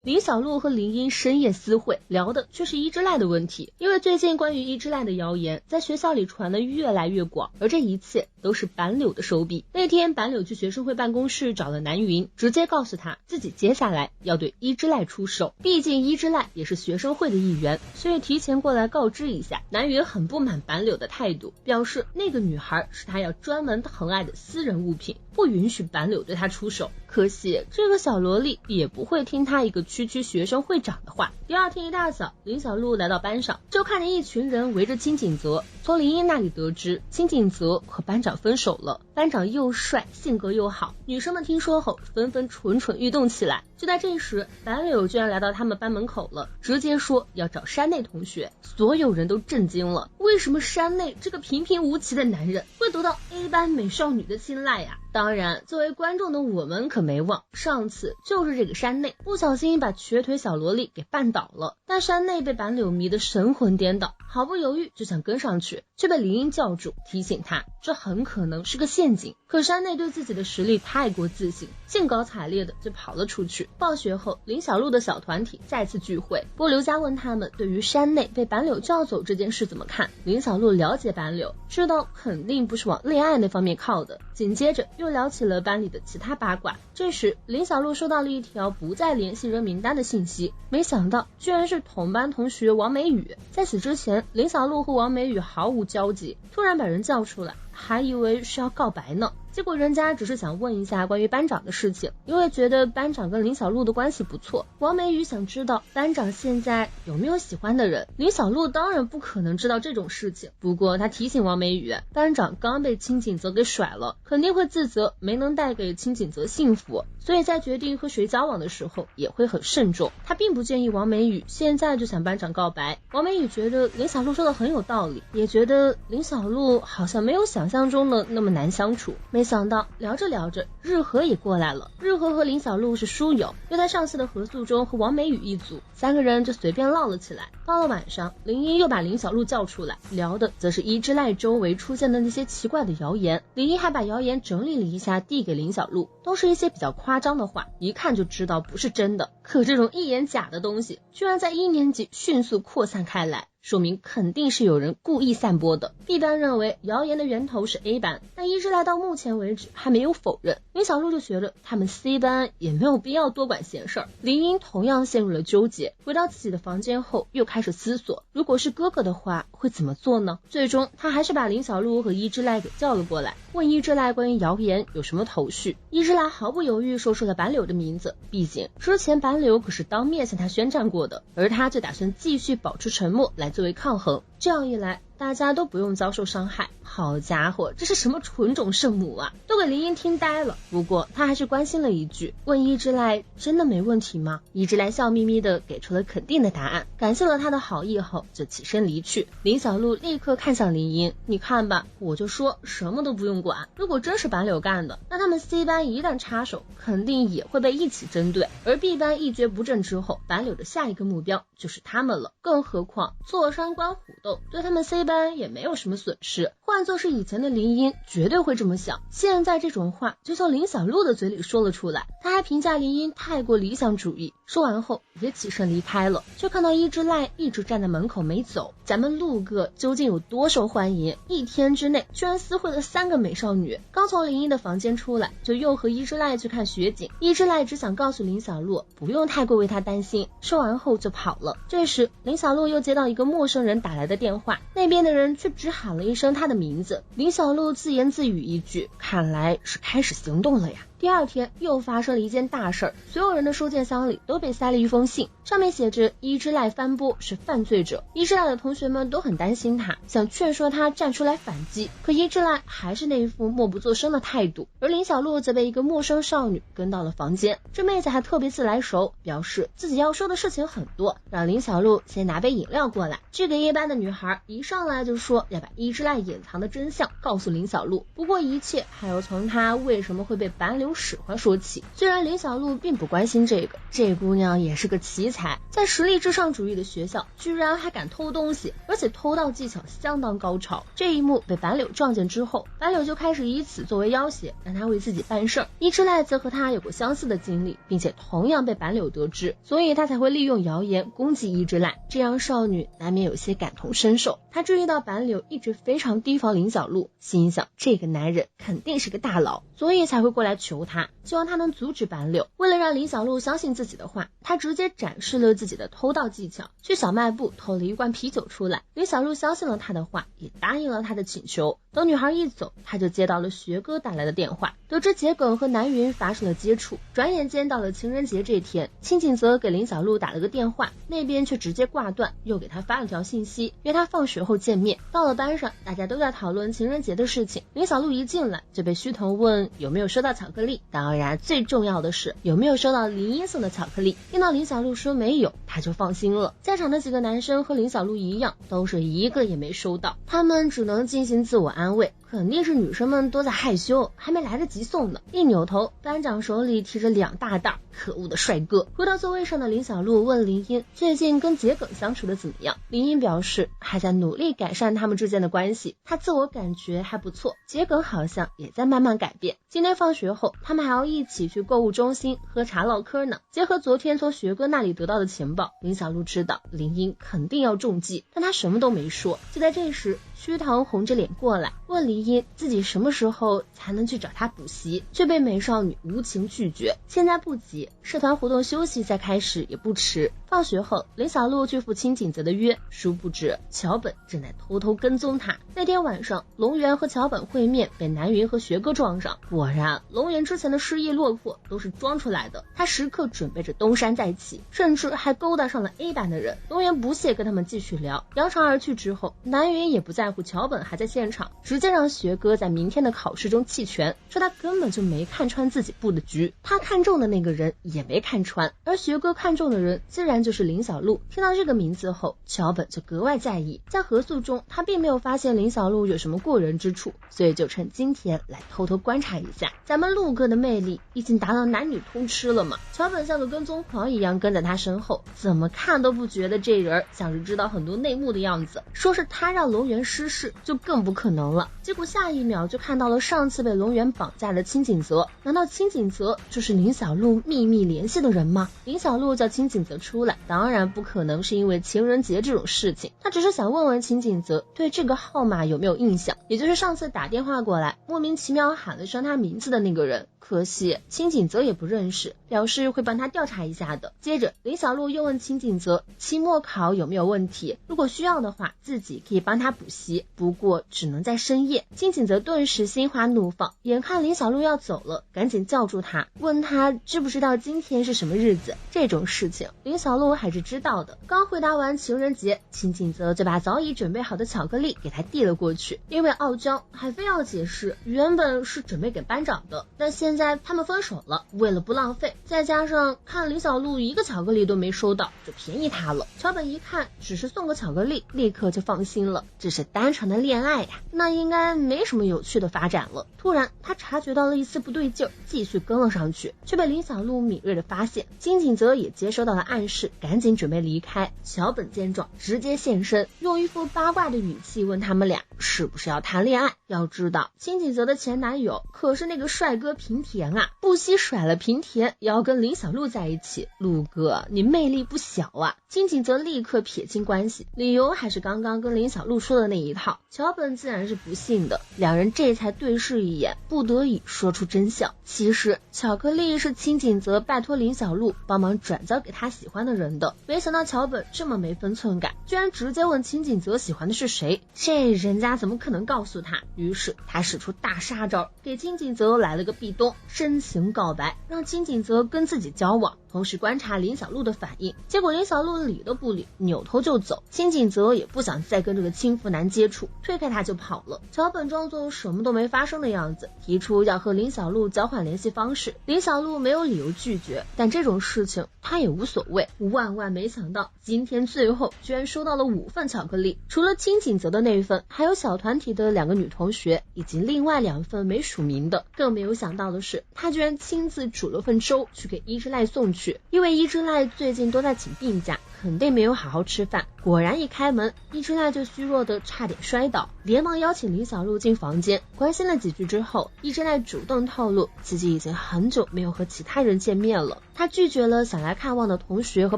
林小璐和林英深夜私会，聊的却是伊之濑的问题。因为最近关于伊之濑的谣言在学校里传得越来越广，而这一切都是板柳的手笔。那天板柳去学生会办公室找了南云，直接告诉他自己接下来要对伊之濑出手，毕竟伊之濑也是学生会的一员，所以提前过来告知一下。南云很不满板柳的态度，表示那个女孩是他要专门疼爱的私人物品，不允许板柳对他出手。可惜这个小萝莉也不会听他一个区学生会长的话。第二天一大早，林小璐来到班上，就看见一群人围着清景泽。从林英那里得知清景泽和班长分手了，班长又帅性格又好，女生们听说后纷纷蠢蠢欲动起来。就在这时，板柳居然来到他们班门口了，直接说要找山内同学。所有人都震惊了，为什么山内这个平平无奇的男人会得到 A 班美少女的青睐呀？当然作为观众的我们可没忘，上次就是这个山内不小心把瘸腿小萝莉给绊倒了，但山内被板柳迷得神魂颠倒，毫不犹豫就想跟上去，却被林英叫住，提醒他这很可能是个陷阱。可山内对自己的实力太过自信，兴高采烈的就跑了出去。放学后，林小璐的小团体再次聚会，波流家问他们对于山内被板柳叫走这件事怎么看。林小璐了解板柳，知道肯定不是往恋爱那方面靠的，紧接着又聊起了班里的其他八卦。这时林小璐收到了一条不再联系人名单的信息，没想到居然是同班同学王美雨。在此之前，林小璐和王美雨毫无交集，突然把人叫出来，还以为是要告白呢，结果人家只是想问一下关于班长的事情，因为觉得班长跟林小璐的关系不错。王美雨想知道班长现在有没有喜欢的人，林小璐当然不可能知道这种事情，不过他提醒王美雨，班长刚被清景泽给甩了，肯定会自责没能带给清景泽幸福，所以在决定和谁交往的时候也会很慎重。他并不建议王美雨现在就向班长告白。王美雨觉得林小璐说的很有道理，也觉得林小璐好像没有想象中的那么难相处。没想到聊着聊着，日和也过来了。日和和林小璐是书友，又在上次的合宿中和王美雨一组，三个人就随便唠了起来。到了晚上，林一又把林小璐叫出来，聊的则是伊之濑周围出现的那些奇怪的谣言。林一还把谣言整理了一下递给林小璐，都是一些比较夸张的话，一看就知道不是真的。可这种一言假的东西居然在一年级迅速扩散开来，说明肯定是有人故意散播的。B 班认为谣言的源头是 A 班，但伊之濑到目前为止还没有否认。林小璐就觉得他们 C 班也没有必要多管闲事儿。林英同样陷入了纠结，回到自己的房间后又开始思索，如果是哥哥的话会怎么做呢？最终他还是把林小璐和伊之濑给叫了过来，问伊之濑关于谣言有什么头绪。伊之濑毫不犹豫说出了板柳的名字，毕竟之前板柳可是当面向他宣战过的，而他就打算继续保持沉默来作为抗衡，这样一来大家都不用遭受伤害。好家伙，这是什么纯种圣母啊，都给林英听呆了。不过他还是关心了一句，问伊之濑真的没问题吗？伊之濑笑眯眯的给出了肯定的答案，感谢了他的好意后就起身离去。林小璐立刻看向林英，你看吧，我就说什么都不用管，如果真是板柳干的，那他们 C 班一旦插手肯定也会被一起针对，而 B 班一蹶不振之后，板柳的下一个目标就是他们了。更何况坐山观虎斗对他们 C 班也没有什么损失，换作是以前的林英绝对会这么想，现在这种话就从林小璐的嘴里说了出来。他还评价林英太过理想主义，说完后也起身离开了，却看到伊之濑一直站在门口没走。咱们陆哥究竟有多受欢迎，一天之内居然私会了3个美少女，刚从林英的房间出来就又和伊之濑去看雪景。伊之濑只想告诉林小璐不用太过为他担心，说完后就跑了。这时林小璐又接到一个陌生人打来的电话，那边的人却只喊了一声他的名字。林小璐自言自语一句，看来是开始行动了呀。第二天又发生了一件大事儿，所有人的收件箱里都被塞了一封信，上面写着伊之濑帆波是犯罪者。伊之濑的同学们都很担心他，想劝说他站出来反击，可伊之濑还是那一副默不作声的态度。而林小璐则被一个陌生少女跟到了房间，这妹子还特别自来熟，表示自己要说的事情很多，让林小璐先拿杯饮料过来。这个一班的女孩一上来就说要把伊之濑隐藏的真相告诉林小璐，不过一切还要从她为什么会被板柳流使唤说起。虽然林小璐并不关心这个，这姑娘也是个奇才，在实力至上主义的学校居然还敢偷东西，而且偷盗技巧相当高超。这一幕被板柳撞见之后，板柳就开始以此作为要挟，让他为自己办事儿。伊之濑则和他有过相似的经历，并且同样被板柳得知，所以他才会利用谣言攻击伊之濑，这让少女难免有些感同身受。他注意到板柳一直非常提防林小璐，心想这个男人肯定是个大佬，所以才会过来求他，希望他能阻止板柳。为了让林小璐相信自己的话，他直接展示了自己的偷盗技巧，去小卖部偷了一罐啤酒出来。林小璐相信了他的话，也答应了他的请求。等女孩一走，他就接到了学哥打来的电话，得知桔梗和南云发生了接触。转眼间到了情人节这天，清景泽给林小璐打了个电话，那边却直接挂断，又给他发了条信息，约他放学后见面。到了班上，大家都在讨论情人节的事情，林小璐一进来就被须藤问有没有收到巧克力，当然最重要的是有没有收到林音送的巧克力。听到林小璐说没有，他就放心了。在场的几个男生和林小璐一样，都是一个也没收到，他们只能进行自我安慰，肯定是女生们都在害羞，还没来得及送呢。一扭头，班长手里提着2大袋可恶的帅哥。回到座位上的林小璐问林音最近跟桔梗相处的怎么样，林音表示还在努力改善他们之间的关系，他自我感觉还不错，桔梗好像也在慢慢改变。今天放学后，他们还要一起去购物中心喝茶唠嗑呢。结合昨天从学哥那里得到的情报，林小璐知道林音肯定要中计，但他什么都没说。就在这时，须藤红着脸过来问林音自己什么时候才能去找他补习，却被美少女无情拒绝。现在不急，社团活动休息再开始也不迟。放学后，林小璐去赴清景泽的约，殊不知桥本正在偷偷跟踪他。那天晚上，龙源和桥本会面，被南云和学哥撞上。果然，龙源之前的失意落魄都是装出来的，他时刻准备着东山再起，甚至还勾搭上了 A 班的人。龙源不屑跟他们继续聊，扬长而去之后，南云也不在乎桥本还在现场，直接让学哥在明天的考试中弃权，说他根本就没看穿自己布的局，他看中的那个人也没看穿，而学哥看中的人自然就是林小璐。听到这个名字后，桥本就格外在意，在合宿中他并没有发现林小璐有什么过人之处，所以就趁今天来偷偷观察一下，咱们陆哥的魅力已经达到男女通吃了吗？桥本像个跟踪狂一样跟在他身后，怎么看都不觉得这人像是知道很多内幕的样子，说是他让龙源失势就更不可能了。结果下一秒就看到了上次被龙源绑架的清景泽，难道清景泽就是林小璐秘密联系的人吗？林小璐叫清景泽出来，当然不可能是因为情人节这种事情，他只是想问问清景泽对这个号码有没有印象，也就是上次打电话过来莫名其妙喊了声他名字的那个人。可惜清景泽也不认识，表示会帮他调查一下的。接着林小璐又问清景泽期末考有没有问题，如果需要的话自己可以帮他补习，不过只能在深夜。清景泽顿时心花怒放，眼看林小璐要走了，赶紧叫住他，问他知不知道今天是什么日子。这种事情林小璐还是知道的。刚回答完情人节，清景泽就把早已准备好的巧克力给他递了过去，因为傲娇还非要解释原本是准备给班长的，但现在他们分手了，为了不浪费，再加上看林小璐一个巧克力都没收到，就便宜他了。桥本一看只是送个巧克力，立刻就放心了，这是单纯的恋爱呀，那应该没什么有趣的发展了。突然他察觉到了一丝不对劲，继续跟了上去，却被林小璐敏锐的发现。金景泽也接收到了暗示，赶紧准备离开。桥本见状直接现身，用一副八卦的语气问他们俩是不是要谈恋爱。要知道金景泽的前男友可是那个帅哥平田啊，不惜甩了平田也要跟林小璐在一起，陆哥你魅力不小啊。金景泽立刻撇清关系，理由还是刚刚跟林小璐说的那一套。桥本自然是不信的，两人这才对视一眼，不得已说出真相。其实巧克力是金景泽拜托林小璐帮忙转交给他喜欢的人的，没想到桥本这么没分寸感，居然直接问金景泽喜欢的是谁，这人家怎么可能告诉他？于是他使出大杀招，给金景泽来了个壁咚，深情告白，让金景泽跟自己交往，同时观察林小璐的反应。结果林小璐理都不理，扭头就走。清景泽也不想再跟这个轻浮男接触，推开他就跑了。桥本装作什么都没发生的样子，提出要和林小璐交换联系方式。林小璐没有理由拒绝，但这种事情他也无所谓。万万没想到，今天最后居然收到了5份巧克力，除了清景泽的那一份，还有小团体的2个女同学以及另外2份没署名的。更没有想到的是，他居然亲自煮了份粥去给伊之濑送去，因为伊之濑最近都在请病假，肯定没有好好吃饭。果然一开门，伊之濑就虚弱的差点摔倒，连忙邀请林小璐进房间，关心了几句之后，伊之濑主动透露自己已经很久没有和其他人见面了，他拒绝了想来看望的同学和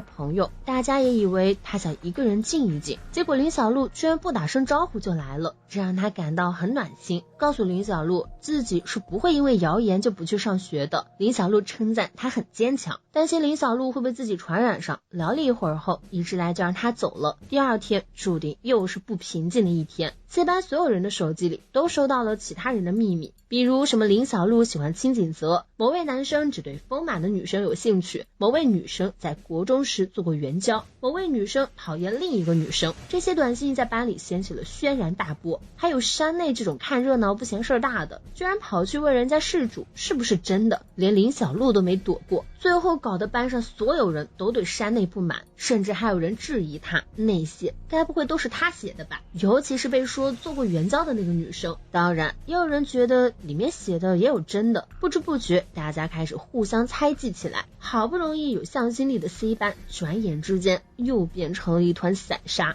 朋友，大家也以为他想一个人静一静，结果林小璐居然不打声招呼就来了，这让他感到很暖心，告诉林小璐自己是不会因为谣言就不去上学的。林小璐称赞他很坚强，担心林小璐会被自己传染上。聊了一会儿后，伊之濑就让他走了。第2天注定又是不平静的一天，C班所有人的手机里都收到了其他人的秘密，比如什么林小璐喜欢清景泽，某位男生只对丰满的女生有兴趣，某位女生在国中时做过援交，某位女生讨厌另一个女生。这些短信在班里掀起了轩然大波，还有山内这种看热闹不嫌事儿大的，居然跑去问人家事主是不是真的，连林小璐都没躲过。最后搞得班上所有人都对山内不满，甚至还有人质疑他，那些该不会都是他写的吧？尤其是被说做过援交的那个女生，当然也有人觉得里面写的也有真的。不知不觉大家开始互相猜忌起来，好不容易有向心力的 C 班，转眼之间又变成了一团散沙。